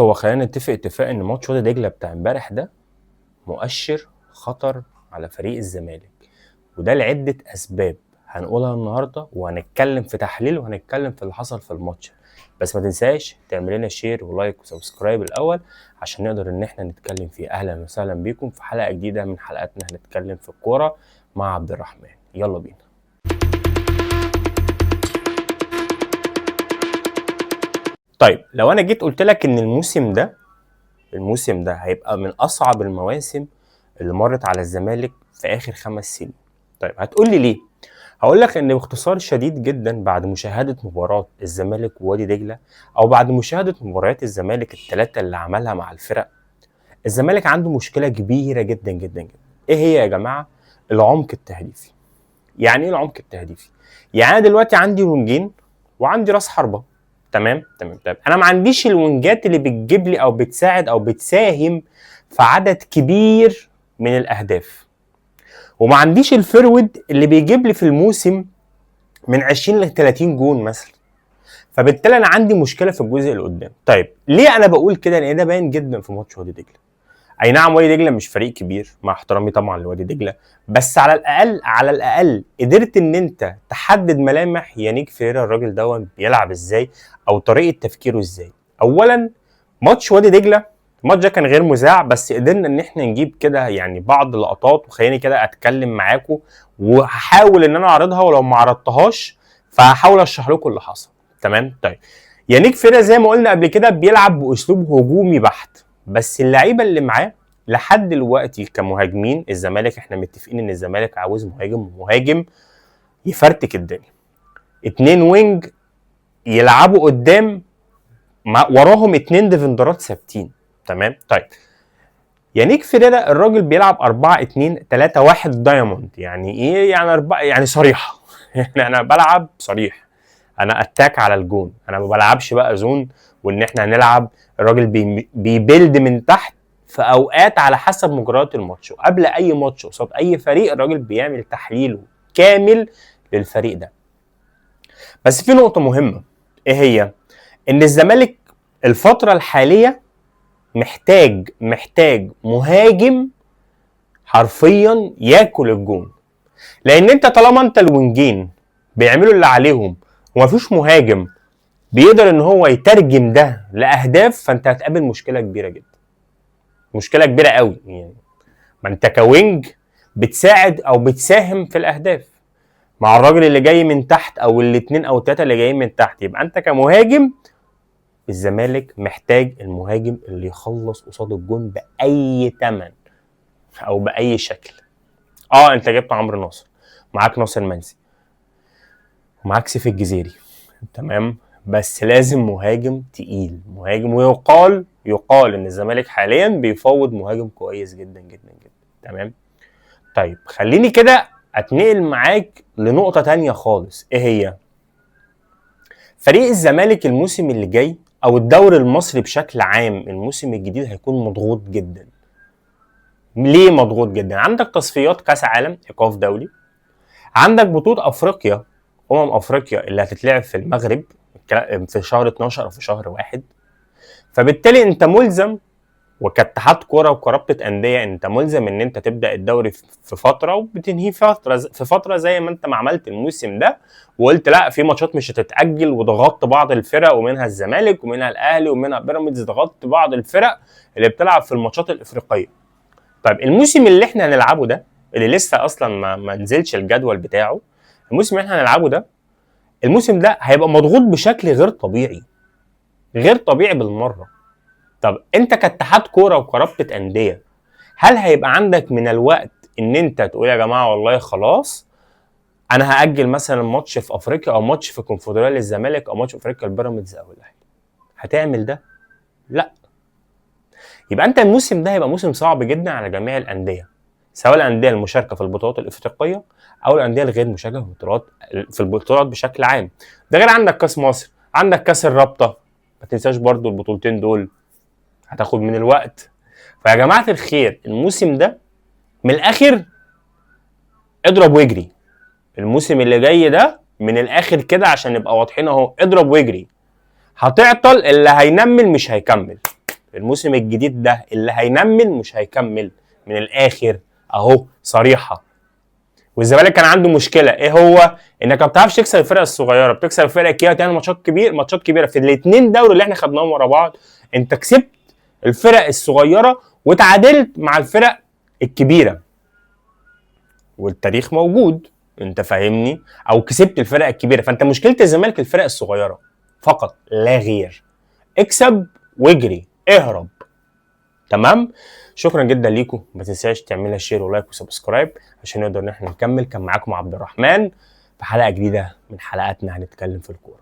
هو خلينا نتفق اتفاق ان ماتش وادي دجله بتاع امبارح ده مؤشر خطر على فريق الزمالك، وده لعده اسباب هنقولها النهارده، وهنتكلم في تحليل وهنتكلم في اللي حصل في الماتش. بس ما تنساش تعمل لنا شير ولايك وسبسكرايب الاول عشان نقدر ان احنا نتكلم فيه. اهلا وسهلا بيكم في حلقه جديده من حلقاتنا هنتكلم في الكوره مع عبد الرحمن. يلا بينا. طيب لو انا جيت قلت لك ان الموسم ده هيبقى من اصعب المواسم اللي مرت على الزمالك في اخر 5 سنين. طيب هتقول لي ليه؟ هقول لك ان باختصار شديد جدا بعد مشاهده مباراه الزمالك ووادي دجله، او بعد مشاهده مباريات الزمالك الثلاثه اللي عملها مع الفرق، الزمالك عنده مشكله كبيره جدا جدا جدا. ايه هي يا جماعه؟ العمق التهديفي. يعني ايه العمق التهديفي؟ يعني انا دلوقتي عندي وينجين وعندي راس حربه. تمام. انا ما عنديش الوينجات اللي بتجيب لي او بتساعد او بتساهم في عدد كبير من الاهداف، وما عنديش الفرود اللي بيجيب لي في الموسم من 20 ل 30 جون مثلا. فبالتالي انا عندي مشكله في الجزء اللي قدام. طيب ليه انا بقول كده؟ لان ده باين جدا في ماتش وادي دجله. اي نعم وادي دجله مش فريق كبير مع احترامي طبعا لوادي دجله، بس على الاقل قدرت ان انت تحدد ملامح يانيك فيريرا. الراجل ده بيلعب ازاي او طريقه تفكيره ازاي. اولا ماتش وادي دجله، الماتش ده كان غير مذاع بس قدرنا ان احنا نجيب كده يعني بعض اللقطات، وخليني كده اتكلم معاكم وهحاول ان انا اعرضها، ولو ما عرضتهاش فهحاول اشرح لكم اللي حصل. تمام. طيب يانيك فيريرا زي ما قلنا قبل كده بيلعب باسلوب هجومي بحت، بس اللعيبه اللي معاه لحد دلوقتي كمهاجمين الزمالك، احنا متفقين ان الزمالك عاوز مهاجم يفرتك الدنيا، 2 وينج يلعبوا قدام وراهم 2 ديفندرات ثابتين. تمام. طيب يانيك فيريرا الراجل بيلعب 4-2-3-1 دايموند. يعني ايه؟ يعني 4 يعني صريحه يعني انا بلعب صريح، انا اتاك على الجون، انا ما بلعبش بقى زون وان احنا هنلعب. الراجل بيبيلد من تحت في اوقات على حسب مجريات الماتش، وقبل اي ماتش قصاد اي فريق الراجل بيعمل تحليل كامل للفريق ده. بس في نقطه مهمه، ايه هي؟ ان الزمالك الفتره الحاليه محتاج مهاجم حرفيا ياكل الجون. لان انت طالما انت الوينجين بيعملوا اللي عليهم ومفيش مهاجم بيقدر ان هو يترجم ده لاهداف، فانت هتقابل مشكله كبيره جدا، مشكله كبيره قوي. يعني ما انت كوينج بتساعد او بتساهم في الاهداف مع الراجل اللي جاي من تحت او الاثنين او الثلاثه اللي جايين من تحت، يبقى انت كمهاجم الزمالك محتاج المهاجم اللي يخلص قصاد الجون باي ثمن او باي شكل. انت جبت عمرو ناصر، معاك ناصر منسي، ومعاك سيف الجزيري، تمام، بس لازم مهاجم تقيل، مهاجم. ويقال ان الزمالك حاليا بيفوض مهاجم كويس جدا جدا جدا. تمام. طيب خليني كده اتنقل معاك لنقطة تانية خالص. ايه هي؟ فريق الزمالك الموسم اللي جاي او الدوري المصري بشكل عام الموسم الجديد هيكون مضغوط جدا. ليه مضغوط جدا؟ عندك تصفيات كاس عالم ايقاف دولي، عندك بطولة افريقيا افريقيا اللي هتتلعب في المغرب في شهر 12 او في شهر 1. فبالتالي انت ملزم وكاتحاد كوره وكرابطه انديه انت ملزم ان انت تبدا الدوري في فتره وبتنهيه في فتره زي ما انت ما عملت الموسم ده، وقلت لا في ماتشات مش هتتاجل، وضغطت بعض الفرق ومنها الزمالك ومنها الاهلي ومنها بيراميدز، ضغطت بعض الفرق اللي بتلعب في الماتشات الافريقيه. طيب الموسم اللي احنا هنلعبه ده اللي لسه اصلا ما نزلش الجدول بتاعه، الموسم اللي احنا هنلعبه ده، الموسم ده هيبقى مضغوط بشكل غير طبيعي، غير طبيعي بالمره. طب انت كاتحاد كوره وكرابطه انديه هل هيبقى عندك من الوقت ان انت تقول يا جماعه والله خلاص انا هاجل مثلا ماتش في افريقيا او ماتش في الكونفدراليه للزمالك او ماتش في افريقيا لبيراميدز او الاهلي؟ هتعمل ده؟ لا. يبقى انت الموسم ده هيبقى موسم صعب جدا على جميع الانديه، سواء الانديه المشاركه في البطولات الافريقيه او الانديه الغير مشاركه في البطولات بشكل عام. ده غير عندك كاس مصر، عندك كاس الرابطه، ما تنساش برضو البطولتين دول هتاخد من الوقت. فيا جماعه الخير الموسم ده من الاخر اضرب واجري. الموسم اللي جاي ده من الاخر كده عشان نبقى واضحين اهو، اضرب واجري. هتعطل، اللي هينمل مش هيكمل. الموسم الجديد ده اللي هينمل مش هيكمل، من الاخر اهو صريحه. والزمالك كان عنده مشكله ايه هو؟ انك ما بتعرفش تكسب الفرق الصغيره، بتكسب الفرق الكبيره، تعمل ماتشات كبيره. في الاثنين دوري اللي احنا خدناهم ورا بعض انت كسبت الفرق الصغيره وتعادلت مع الفرق الكبيره، والتاريخ موجود، انت فاهمني؟ او كسبت الفرق الكبيره. فانت مشكله الزمالك الفرق الصغيره فقط لا غير. اكسب واجري، اهرب. تمام؟ شكرا جدا ليكم، ما تنساش تعملها شير ولايك وسبسكرايب عشان نقدر ان احنا نكمل. كان معاكم عبد الرحمن في حلقه جديده من حلقاتنا هنتكلم في الكوره.